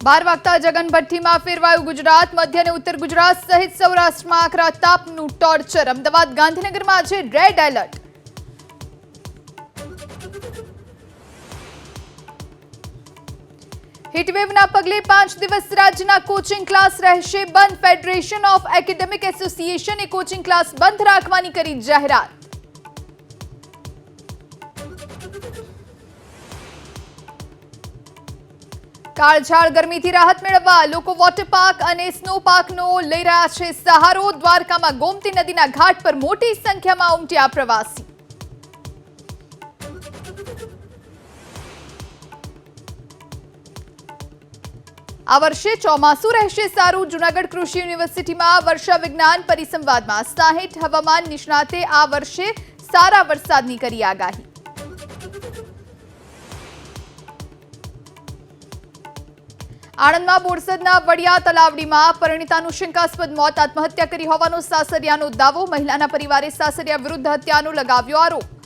12 વાગતા જગન ભઠ્ઠીમાં ફેરવાયું ગુજરાત. મધ્ય અને ઉત્તર ગુજરાત સહિત સૌરાષ્ટ્રમાં આકરા તાપનું ટોર્ચર. અમદાવાદ ગાંધીનગરમાં આજે રેડ એલર્ટ. હીટવેવના પગલે 5 દિવસ રાજ્યના કોચિંગ ક્લાસ રહેશે બંધ. ફેડરેશન ઓફ એકેડેમિક એસોસિએશને કોચિંગ ક્લાસ બંધ રાખવાની કરી જાહેરાત. કાળઝાળ ગરમીથી રાહત મેળવવા લોકો વોટર પાર્ક અને સ્નો પાર્કનો લઈ રહ્યા છે સહારો. દ્વારકામાં ગોમતી નદીના ઘાટ પર મોટી સંખ્યામાં ઉમટ્યા પ્રવાસી. આ વર્ષે ચોમાસું રહેશે સારું. જૂનાગઢ કૃષિ યુનિવર્સિટીમાં વર્ષા વિજ્ઞાન પરિસંવાદમાં 60 હવામાન નિષ્ણાતે આ વર્ષે સારા વરસાદની કરી આગાહી. આણંદમાં બોરસદના વડિયા તલાવડીમાં પરિણીતાનું શંકાસ્પદ મોત. આત્મહત્યા કરી હોવાનો સાસરિયાનો દાવો. મહિલાના પરિવારે સાસરિયા વિરુદ્ધ હત્યાનો લગાવ્યો આરોપ.